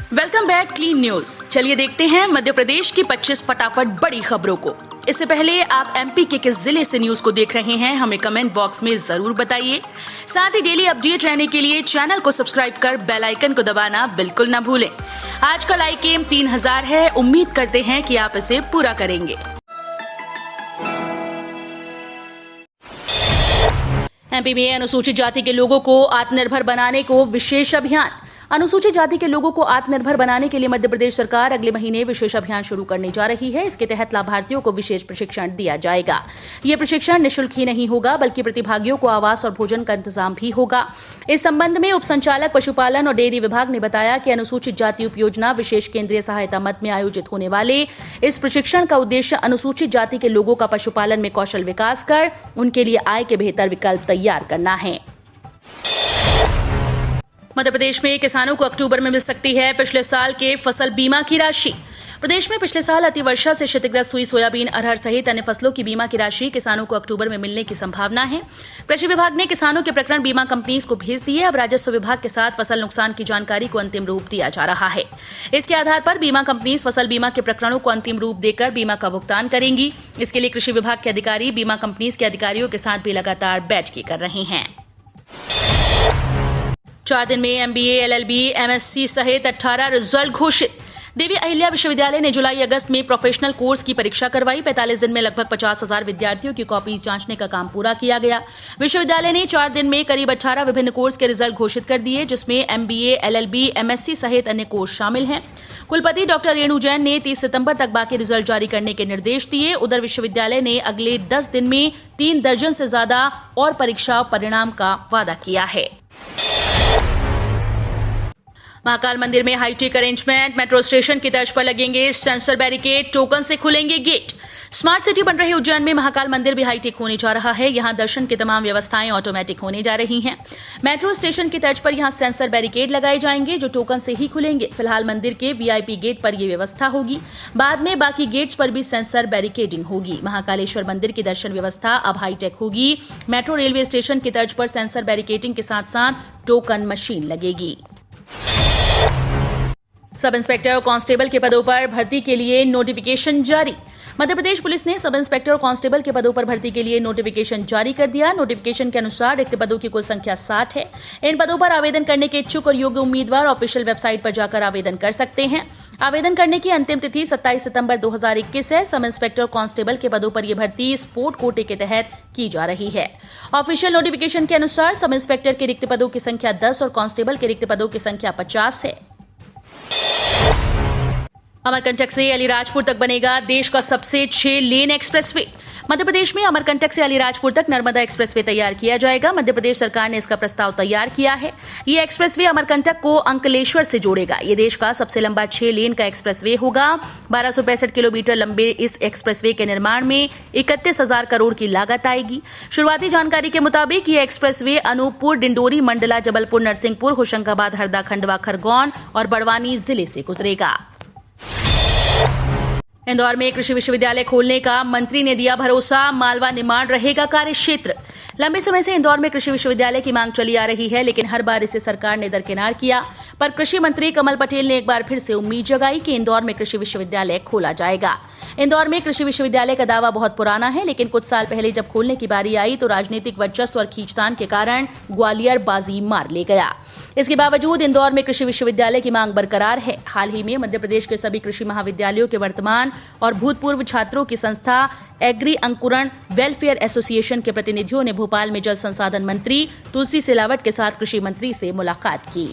Welcome back clean news. चलिए देखते हैं मध्य प्रदेश की 25 फटाफट बड़ी खबरों को। इससे पहले आप एमपी के किस जिले से न्यूज को देख रहे हैं हमें कमेंट बॉक्स में जरूर बताइए। साथ ही डेली अपडेट रहने के लिए चैनल को सब्सक्राइब कर बेल आइकन को दबाना बिल्कुल न भूलें। आज का लाइक एम 3000 है, उम्मीद करते हैं कि आप इसे पूरा करेंगे। एमपी में अनुसूचित जाति के लोगों को आत्मनिर्भर बनाने को विशेष अभियान। अनुसूचित जाति के लोगों को आत्मनिर्भर बनाने के लिए मध्य प्रदेश सरकार अगले महीने विशेष अभियान शुरू करने जा रही है। इसके तहत लाभार्थियों को विशेष प्रशिक्षण दिया जाएगा। ये प्रशिक्षण निःशुल्क ही नहीं होगा बल्कि प्रतिभागियों को आवास और भोजन का इंतजाम भी होगा। इस संबंध में उप संचालक पशुपालन और डेयरी विभाग ने बताया कि अनुसूचित जाति उपयोजना विशेष केंद्रीय सहायता मद में आयोजित होने वाले इस प्रशिक्षण का उद्देश्य अनुसूचित जाति के लोगों का पशुपालन में कौशल विकास कर उनके लिए आय के बेहतर विकल्प तैयार करना है। मध्य प्रदेश में किसानों को अक्टूबर में मिल सकती है पिछले साल के फसल बीमा की राशि। प्रदेश में पिछले साल अतिवर्षा से क्षतिग्रस्त हुई सोयाबीन, अरहर सहित अन्य फसलों की बीमा की राशि किसानों को अक्टूबर में मिलने की संभावना है। कृषि विभाग ने किसानों के प्रकरण बीमा कंपनीज को भेज दिए। अब राजस्व विभाग के साथ फसल नुकसान की जानकारी को अंतिम रूप दिया जा रहा है। इसके आधार पर बीमा कंपनीज फसल बीमा के प्रकरणों को अंतिम रूप देकर बीमा का भुगतान करेंगी। इसके लिए कृषि विभाग के अधिकारी बीमा कंपनीज के अधिकारियों के साथ भी लगातार बैठकें कर रहे हैं। 4 दिन में एमबीए, एलएलबी, एमएससी सहित 18 रिजल्ट घोषित। देवी अहिल्या विश्वविद्यालय ने जुलाई अगस्त में प्रोफेशनल कोर्स की परीक्षा करवाई। 45 दिन में लगभग 50,000 विद्यार्थियों की कॉपीज जांचने का काम पूरा किया गया। विश्वविद्यालय ने 4 दिन में करीब 18 विभिन्न कोर्स के रिजल्ट घोषित कर दिए, जिसमें एमबीए, एलएलबी, एमएससी सहित अन्य कोर्स शामिल हैं। कुलपति डॉक्टर रेणु जैन ने 30 सितंबर तक बाकी रिजल्ट जारी करने के निर्देश दिए। उधर विश्वविद्यालय ने अगले 10 दिन में 3 दर्जन से ज्यादा और परीक्षा परिणाम का वादा किया है। महाकाल मंदिर में हाईटेक अरेंजमेंट। मेट्रो स्टेशन की तर्ज पर लगेंगे सेंसर बैरिकेड, टोकन से खुलेंगे गेट। स्मार्ट सिटी बन रहे उज्जैन में महाकाल मंदिर भी हाईटेक होने जा रहा है। यहां दर्शन की तमाम व्यवस्थाएं ऑटोमेटिक होने जा रही हैं। मेट्रो स्टेशन की तर्ज पर यहां सेंसर बैरिकेड लगाए जाएंगे जो टोकन से ही खुलेंगे। फिलहाल मंदिर के वीआईपी गेट पर यह व्यवस्था होगी। बाद में बाकी गेट्स पर भी सेंसर बैरिकेडिंग होगी। महाकालेश्वर मंदिर की दर्शन व्यवस्था अब हाईटेक होगी। मेट्रो रेलवे स्टेशन की तर्ज पर सेंसर बैरिकेडिंग के साथ साथ टोकन मशीन लगेगी। सब इंस्पेक्टर और कांस्टेबल के पदों पर भर्ती के लिए नोटिफिकेशन जारी। मध्य प्रदेश पुलिस ने सब इंस्पेक्टर और कांस्टेबल के पदों पर भर्ती के लिए नोटिफिकेशन जारी कर दिया। नोटिफिकेशन के अनुसार रिक्त पदों की कुल संख्या 60 है। इन पदों पर आवेदन करने के इच्छुक और योग्य उम्मीदवार ऑफिशियल वेबसाइट पर जाकर आवेदन कर सकते हैं। आवेदन करने की अंतिम तिथि 27 सितंबर 2021 है। सब इंस्पेक्टर और कांस्टेबल के पदों पर यह भर्ती स्पोर्ट कोटे के तहत की जा रही है। ऑफिशियल नोटिफिकेशन के अनुसार सब इंस्पेक्टर के रिक्त पदों की संख्या 10 और कांस्टेबल के रिक्त पदों की संख्या 50 है। अमरकंटक से अलीराजपुर तक बनेगा देश का सबसे 6 लेन एक्सप्रेसवे। मध्य प्रदेश में अमरकंटक से अलीराजपुर तक नर्मदा एक्सप्रेसवे तैयार किया जाएगा। मध्य प्रदेश सरकार ने इसका प्रस्ताव तैयार किया है। ये एक्सप्रेसवे अमरकंटक को अंकलेश्वर से जोड़ेगा। ये देश का सबसे लंबा 6 लेन का एक्सप्रेसवे होगा। 1265 किलोमीटर लंबे इस एक्सप्रेसवे के निर्माण में 31,000 करोड़ की लागत आएगी। शुरुआती जानकारी के मुताबिक ये एक्सप्रेसवे अनूपपुर, डिंडोरी, मंडला, जबलपुर, नरसिंहपुर, होशंगाबाद, हरदा, खंडवा, खरगोन और बड़वानी जिले से गुजरेगा। इंदौर में कृषि विश्वविद्यालय खोलने का मंत्री ने दिया भरोसा। मालवा निमाड़ रहेगा कार्यक्षेत्र। लंबे समय से इंदौर में कृषि विश्वविद्यालय की मांग चली आ रही है, लेकिन हर बार इसे सरकार ने दरकिनार किया। पर कृषि मंत्री कमल पटेल ने एक बार फिर से उम्मीद जगाई कि इंदौर में कृषि विश्वविद्यालय खोला जाएगा। इंदौर में कृषि विश्वविद्यालय का दावा बहुत पुराना है, लेकिन कुछ साल पहले जब खोलने की बारी आई तो राजनीतिक वर्चस्व और खींचतान के कारण ग्वालियर बाजी मार ले गया। इसके बावजूद इंदौर में कृषि विश्वविद्यालय की मांग बरकरार है। हाल ही में मध्य प्रदेश के सभी कृषि महाविद्यालयों के वर्तमान और भूतपूर्व छात्रों की संस्था एग्री अंकुरण वेलफेयर एसोसिएशन के प्रतिनिधियों ने भोपाल में जल संसाधन मंत्री तुलसी सिलावट के साथ कृषि मंत्री से मुलाकात की।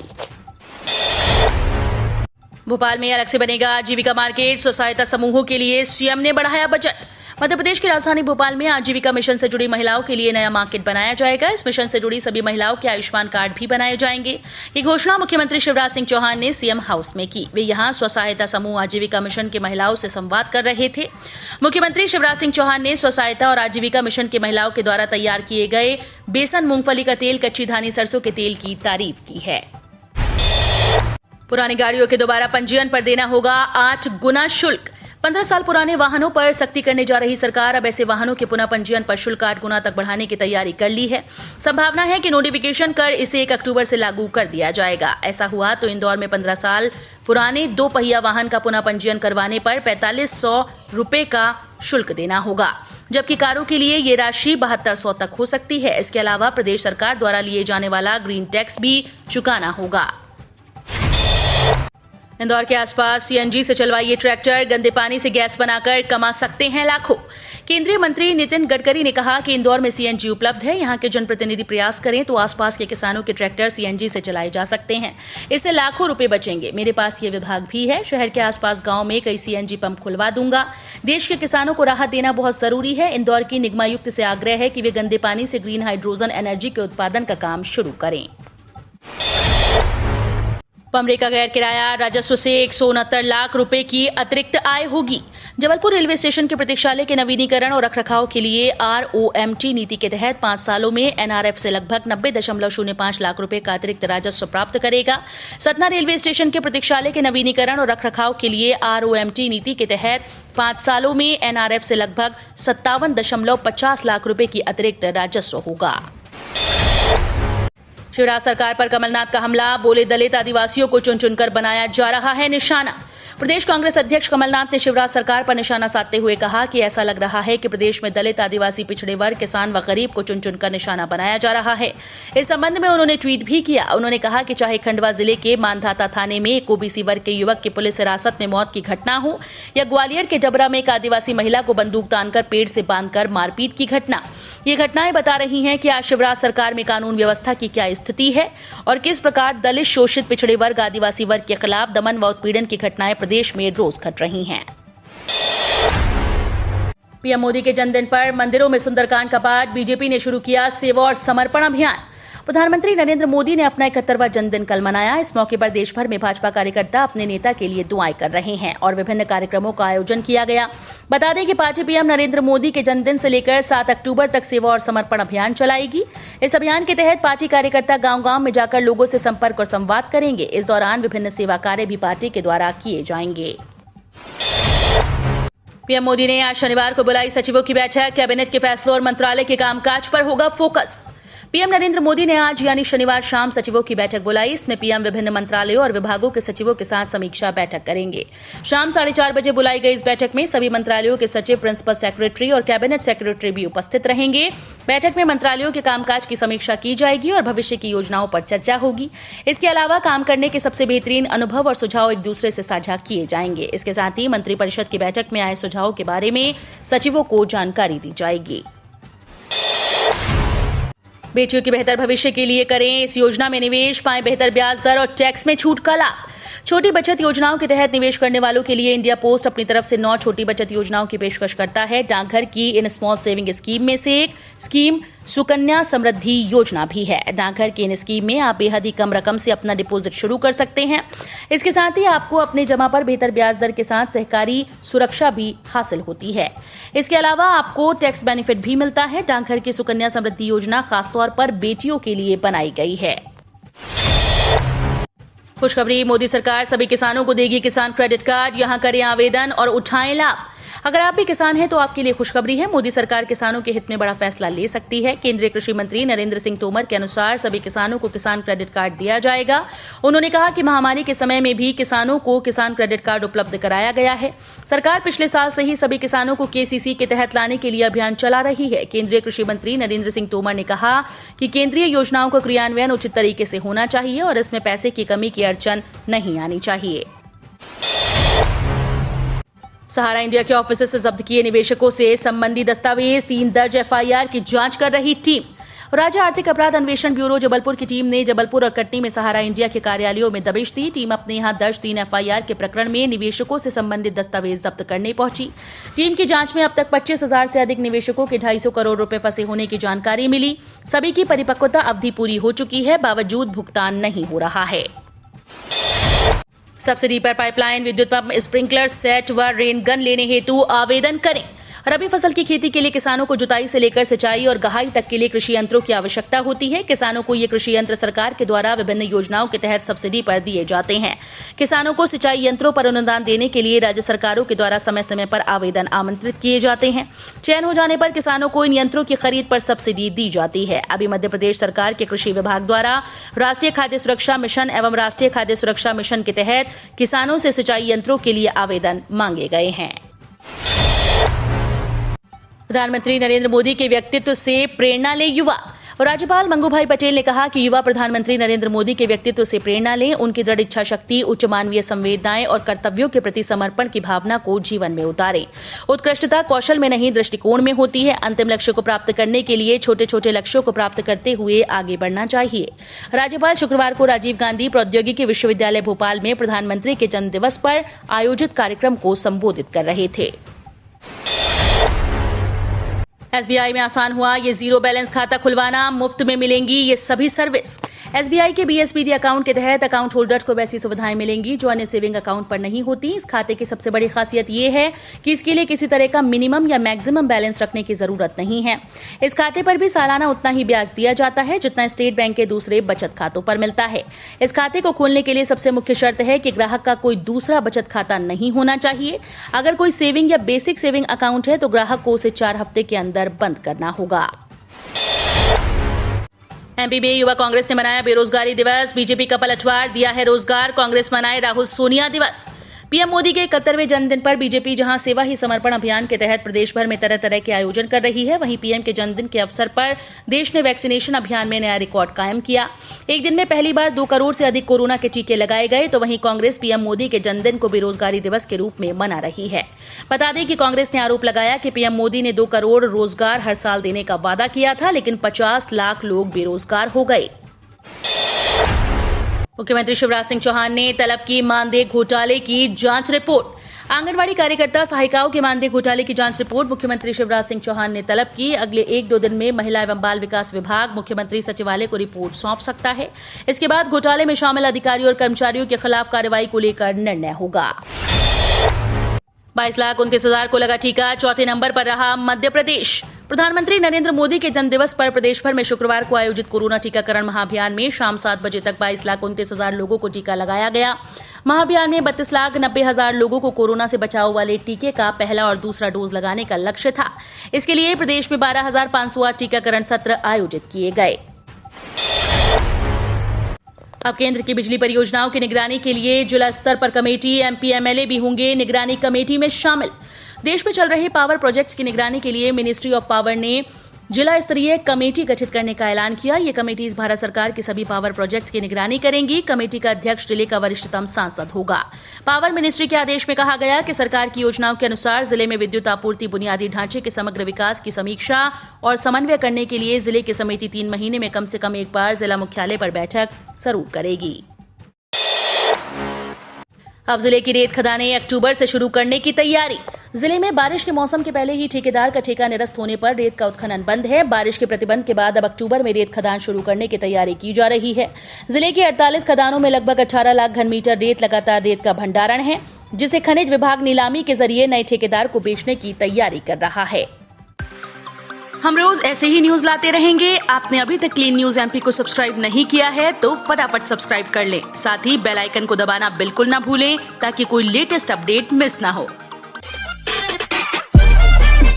भोपाल में अलग से बनेगा आजीविका मार्केट। स्व सहायता समूहों के लिए सीएम ने बढ़ाया बजट। मध्य प्रदेश की राजधानी भोपाल में आजीविका मिशन से जुड़ी महिलाओं के लिए नया मार्केट बनाया जाएगा। इस मिशन से जुड़ी सभी महिलाओं के आयुष्मान कार्ड भी बनाए जाएंगे। ये घोषणा मुख्यमंत्री शिवराज सिंह चौहान ने सीएम हाउस में की। वे यहां स्व सहायता समूह आजीविका मिशन के महिलाओं से संवाद कर रहे थे। मुख्यमंत्री शिवराज सिंह चौहान ने स्व सहायता और आजीविका मिशन के महिलाओं के द्वारा तैयार किए गए बेसन, मूंगफली का तेल, कच्ची धानी, सरसों के तेल की तारीफ की है। पुरानी गाड़ियों के दोबारा पंजीयन पर देना होगा 8 गुना शुल्क। 15 साल पुराने वाहनों पर सख्ती करने जा रही सरकार अब ऐसे वाहनों के पुनः पंजीयन पर शुल्क 8 गुना तक बढ़ाने की तैयारी कर ली है। संभावना है कि नोटिफिकेशन कर इसे 1 अक्टूबर से लागू कर दिया जाएगा। ऐसा हुआ तो इंदौर में 15 साल पुराने 2 पहिया वाहन का पुनः पंजीयन करवाने पर 4500 रुपए का शुल्क देना होगा, जबकि कारों के लिए ये राशि 7200 तक हो सकती है। इसके अलावा प्रदेश सरकार द्वारा लिए जाने वाला ग्रीन टैक्स भी चुकाना होगा। इंदौर के आसपास सीएनजी से चलवाइए ट्रैक्टर, गंदे पानी से गैस बनाकर कमा सकते हैं लाखों। केंद्रीय मंत्री नितिन गडकरी ने कहा कि इंदौर में सीएनजी उपलब्ध है। यहां के जनप्रतिनिधि प्रयास करें तो आसपास के किसानों के ट्रैक्टर सीएनजी से चलाए जा सकते हैं। इससे लाखों रुपए बचेंगे। मेरे पास ये विभाग भी है। शहर के आसपास गांव में कई सीएनजी पंप खुलवा दूंगा। देश के किसानों को राहत देना बहुत जरूरी है। इंदौर की निगमायुक्त से आग्रह है कि वे गंदे पानी से ग्रीन हाइड्रोजन एनर्जी के उत्पादन का काम शुरू करें। पमरे का गैर किराया राजस्व से 169 लाख रुपए की अतिरिक्त आय होगी। जबलपुर रेलवे स्टेशन के प्रतीक्षालय के नवीनीकरण और रखरखाव के लिए ROMT नीति के तहत 5 सालों में NRF से लगभग 90.05 लाख रुपए का अतिरिक्त राजस्व प्राप्त करेगा। सतना रेलवे स्टेशन के प्रतीक्षालय के नवीनीकरण और रखरखाव के लिए ROMT नीति के तहत 5 सालों में NRF से लगभग 57.50 लाख रुपए की अतिरिक्त राजस्व होगा। शिवराज सरकार पर कमलनाथ का हमला, बोले दलित आदिवासियों को चुन चुनकर बनाया जा रहा है निशाना। प्रदेश कांग्रेस अध्यक्ष कमलनाथ ने शिवराज सरकार पर निशाना साधते हुए कहा कि ऐसा लग रहा है कि प्रदेश में दलित, आदिवासी, पिछड़े वर्ग, किसान व गरीब को चुन चुनकर निशाना बनाया जा रहा है। इस संबंध में उन्होंने ट्वीट भी किया। उन्होंने कहा कि चाहे खंडवा जिले के मानधाता थाने में एक ओबीसी वर्ग के युवक की पुलिस हिरासत में मौत की घटना हो या ग्वालियर के डबरा में एक आदिवासी महिला को बंदूक तानकर पेड़ से बांधकर मारपीट की घटना, ये घटनाएं बता रही हैं कि आज शिवराज सरकार में कानून व्यवस्था की क्या स्थिति है और किस प्रकार दलित, शोषित, पिछड़े वर्ग, आदिवासी वर्ग के खिलाफ दमन व उत्पीड़न की घटनाएं प्रदेश में रोज घट रही हैं। पीएम मोदी के जन्मदिन पर मंदिरों में सुंदरकांड का पाठ, बीजेपी ने शुरू किया सेवा और समर्पण अभियान। प्रधानमंत्री नरेंद्र मोदी ने अपना 71वां जन्मदिन कल मनाया। इस मौके पर देश भर में भाजपा कार्यकर्ता अपने नेता के लिए दुआएं कर रहे हैं और विभिन्न कार्यक्रमों का आयोजन किया गया। बता दें कि पार्टी पीएम नरेंद्र मोदी के जन्मदिन से लेकर 7 अक्टूबर तक सेवा और समर्पण अभियान चलाएगी। इस अभियान के तहत पार्टी कार्यकर्ता गांव-गांव में जाकर लोगों से संपर्क और संवाद करेंगे। इस दौरान विभिन्न सेवा कार्य भी पार्टी के द्वारा किए जाएंगे। पीएम मोदी ने आज शनिवार को बुलाई सचिवों की बैठक। कैबिनेट के फैसलों और मंत्रालय के कामकाज पर होगा फोकस। पीएम नरेंद्र मोदी ने आज यानी शनिवार शाम सचिवों की बैठक बुलाई। इसमें पीएम विभिन्न मंत्रालयों और विभागों के सचिवों के साथ समीक्षा बैठक करेंगे। शाम 4:30 बजे बुलाई गई इस बैठक में सभी मंत्रालयों के सचिव, प्रिंसिपल सेक्रेटरी और कैबिनेट सेक्रेटरी भी उपस्थित रहेंगे। बैठक में मंत्रालयों के कामकाज की समीक्षा की जाएगी और भविष्य की योजनाओं पर चर्चा होगी। इसके अलावा काम करने के सबसे बेहतरीन अनुभव और सुझाव एक दूसरे से साझा किए जाएंगे। इसके साथ ही मंत्रिपरिषद की बैठक में आए सुझावों के बारे में सचिवों को जानकारी दी जाएगी। बेटियों के बेहतर भविष्य के लिए करें इस योजना में निवेश, पाएं बेहतर ब्याज दर और टैक्स में छूट का लाभ। छोटी बचत योजनाओं के तहत निवेश करने वालों के लिए इंडिया पोस्ट अपनी तरफ से 9 छोटी बचत योजनाओं की पेशकश करता है। डाकघर की इन स्मॉल सेविंग स्कीम में से एक स्कीम सुकन्या समृद्धि योजना भी है। डाकघर की इन स्कीम में आप बेहद ही कम रकम से अपना डिपॉजिट शुरू कर सकते हैं। इसके साथ ही आपको अपने जमा पर बेहतर ब्याज दर के साथ सहकारी सुरक्षा भी हासिल होती है। इसके अलावा आपको टैक्स बेनिफिट भी मिलता है। डाकघर की सुकन्या समृद्धि योजना खासतौर पर बेटियों के लिए बनाई गई है। खुशखबरी, मोदी सरकार सभी किसानों को देगी किसान क्रेडिट कार्ड। यहां करें आवेदन और उठाएं लाभ। अगर आप भी किसान हैं तो आपके लिए खुशखबरी है। मोदी सरकार किसानों के हित में बड़ा फैसला ले सकती है। केंद्रीय कृषि मंत्री नरेंद्र सिंह तोमर के अनुसार सभी किसानों को किसान क्रेडिट कार्ड दिया जाएगा। उन्होंने कहा कि महामारी के समय में भी किसानों को किसान क्रेडिट कार्ड उपलब्ध कराया गया है। सरकार पिछले साल से ही सभी किसानों को KCC के तहत लाने के लिए अभियान चला रही है। केंद्रीय कृषि मंत्री नरेंद्र सिंह तोमर ने कहा कि केंद्रीय योजनाओं का क्रियान्वयन उचित तरीके से होना चाहिए और इसमें पैसे की कमी की अड़चन नहीं आनी चाहिए। सहारा इंडिया के ऑफिस से जब्त किए निवेशकों से संबंधी दस्तावेज, 3 दर्ज FIR की जांच कर रही टीम। राज्य आर्थिक अपराध अन्वेषण ब्यूरो जबलपुर की टीम ने जबलपुर और कटनी में सहारा इंडिया के कार्यालयों में दबिश दी। टीम अपने यहां दर्ज 3 FIR के प्रकरण में निवेशकों से संबंधित दस्तावेज जब्त करने पहुंची। टीम की जांच में अब तक 25,000 से अधिक निवेशकों के 250 करोड़ रुपए फंसे होने की जानकारी मिली। सभी की परिपक्वता अवधि पूरी हो चुकी है, बावजूद भुगतान नहीं हो रहा है। सब्सिडी पर पाइपलाइन, विद्युत पंप, स्प्रिंकलर सेट व रेन गन लेने हेतु आवेदन करें। रबी फसल की खेती के लिए किसानों को जुताई से लेकर सिंचाई और गहाई तक के लिए कृषि यंत्रों की आवश्यकता होती है। किसानों को ये कृषि यंत्र सरकार के द्वारा विभिन्न योजनाओं के तहत सब्सिडी पर दिए जाते हैं। किसानों को सिंचाई यंत्रों पर अनुदान देने के लिए राज्य सरकारों के द्वारा समय समय पर आवेदन आमंत्रित किए जाते हैं। चयन हो जाने पर किसानों को इन यंत्रों की खरीद पर सब्सिडी दी जाती है। अभी मध्य प्रदेश सरकार के कृषि विभाग द्वारा राष्ट्रीय खाद्य सुरक्षा मिशन एवं राष्ट्रीय खाद्य सुरक्षा मिशन के तहत किसानों से सिंचाई यंत्रों के लिए आवेदन मांगे गए हैं। प्रधानमंत्री नरेंद्र मोदी के व्यक्तित्व से प्रेरणा ले युवा। राज्यपाल मंगूभाई पटेल ने कहा कि युवा प्रधानमंत्री नरेंद्र मोदी के व्यक्तित्व से प्रेरणा लें, उनकी दृढ़ इच्छा शक्ति, उच्च मानवीय संवेदनाएं और कर्तव्यों के प्रति समर्पण की भावना को जीवन में उतारें। उत्कृष्टता कौशल में नहीं दृष्टिकोण में होती है। अंतिम लक्ष्य को प्राप्त करने के लिए छोटे छोटे लक्ष्यों को प्राप्त करते हुए आगे बढ़ना चाहिए। राज्यपाल शुक्रवार को राजीव गांधी प्रौद्योगिकी विश्वविद्यालय भोपाल में प्रधानमंत्री के जन्म दिवस पर आयोजित कार्यक्रम को संबोधित कर रहे थे। एसबीआई में आसान हुआ ये जीरो बैलेंस खाता खुलवाना, मुफ्त में मिलेंगी ये सभी सर्विस। एसबीआई के बीएसपीडी अकाउंट के तहत अकाउंट होल्डर्स को वैसी सुविधाएं मिलेंगी जो अन्य सेविंग अकाउंट पर नहीं होती। इस खाते की सबसे बड़ी खासियत ये है कि इसके लिए किसी तरह का मिनिमम या मैक्सिमम बैलेंस रखने की जरूरत नहीं है। इस खाते पर भी सालाना उतना ही ब्याज दिया जाता है जितना स्टेट बैंक के दूसरे बचत खातों पर मिलता है। इस खाते को खोलने के लिए सबसे मुख्य शर्त है कि ग्राहक का कोई दूसरा बचत खाता नहीं होना चाहिए। अगर कोई सेविंग या बेसिक सेविंग अकाउंट है तो ग्राहक को उसे 4 हफ्ते के अंदर बंद करना होगा। एमपी में युवा कांग्रेस ने मनाया बेरोजगारी दिवस। बीजेपी का पलटवार, दिया है रोजगार, कांग्रेस मनाए राहुल सोनिया दिवस। पीएम मोदी के 71वें जन्मदिन पर बीजेपी जहां सेवा ही समर्पण अभियान के तहत प्रदेश भर में तरह तरह के आयोजन कर रही है, वहीं पीएम के जन्मदिन के अवसर पर देश ने वैक्सीनेशन अभियान में नया रिकॉर्ड कायम किया। एक दिन में पहली बार 2 करोड़ से अधिक कोरोना के टीके लगाए गए, तो वहीं कांग्रेस पीएम मोदी के जन्मदिन को बेरोजगारी दिवस के रूप में मना रही है। बता दें कि कांग्रेस ने आरोप लगाया कि पीएम मोदी ने 2 करोड़ रोजगार हर साल देने का वादा किया था, लेकिन 50 लाख लोग बेरोजगार हो गए। मुख्यमंत्री शिवराज सिंह चौहान ने तलब की मानदेय घोटाले की जांच रिपोर्ट। आंगनवाड़ी कार्यकर्ता सहायिकाओं के मानदेय घोटाले की जांच रिपोर्ट मुख्यमंत्री शिवराज सिंह चौहान ने तलब की। अगले 1-2 दिन में महिला एवं बाल विकास विभाग मुख्यमंत्री सचिवालय को रिपोर्ट सौंप सकता है। इसके बाद घोटाले में शामिल अधिकारियों और कर्मचारियों के खिलाफ कार्रवाई को लेकर निर्णय होगा। 22,29,000 को लगा टीका, चौथे नंबर पर रहा मध्य प्रदेश। प्रधानमंत्री नरेंद्र मोदी के जन्मदिवस पर प्रदेश भर में शुक्रवार को आयोजित कोरोना टीकाकरण महाअभियान में शाम 7 बजे तक 22,29,000 लोगों को टीका लगाया गया। महाअभियान में 32,90,000 लोगों को कोरोना से बचाव वाले टीके का पहला और दूसरा डोज लगाने का लक्ष्य था। इसके लिए प्रदेश में 12,508 टीकाकरण सत्र आयोजित किए गए। अब केंद्र की बिजली परियोजनाओं की निगरानी के लिए जिला स्तर पर कमेटी, एमपी एमएलए भी होंगे निगरानी कमेटी में शामिल। देश में चल रहे पावर प्रोजेक्ट्स की निगरानी के लिए मिनिस्ट्री ऑफ पावर ने जिला स्तरीय कमेटी गठित करने का ऐलान किया। ये कमेटी इस भारत सरकार के सभी पावर प्रोजेक्ट्स की निगरानी करेंगी। कमेटी का अध्यक्ष जिले का वरिष्ठतम सांसद होगा। पावर मिनिस्ट्री के आदेश में कहा गया कि सरकार की योजनाओं के अनुसार जिले में विद्युत आपूर्ति बुनियादी ढांचे के समग्र विकास की समीक्षा और समन्वय करने के लिए जिले की समिति 3 महीने में कम से कम एक बार जिला मुख्यालय पर बैठक जरूर करेगी। अब जिले की रेत खदानें अक्टूबर से शुरू करने की तैयारी। जिले में बारिश के मौसम के पहले ही ठेकेदार का ठेका निरस्त होने पर रेत का उत्खनन बंद है। बारिश के प्रतिबंध के बाद अब अक्टूबर में रेत खदान शुरू करने की तैयारी की जा रही है। जिले के 48 खदानों में लगभग 18 लाख घन मीटर रेत लगातार रेत का भंडारण है, जिसे खनिज विभाग नीलामी के जरिए नए ठेकेदार को बेचने की तैयारी कर रहा है। हम रोज ऐसे ही न्यूज लाते रहेंगे। आपने अभी तक क्लीन न्यूज एमपी को सब्सक्राइब नहीं किया है तो फटाफट सब्सक्राइब कर लें। साथ ही बेल आइकन को दबाना बिल्कुल ना भूलें ताकि कोई लेटेस्ट अपडेट मिस ना हो।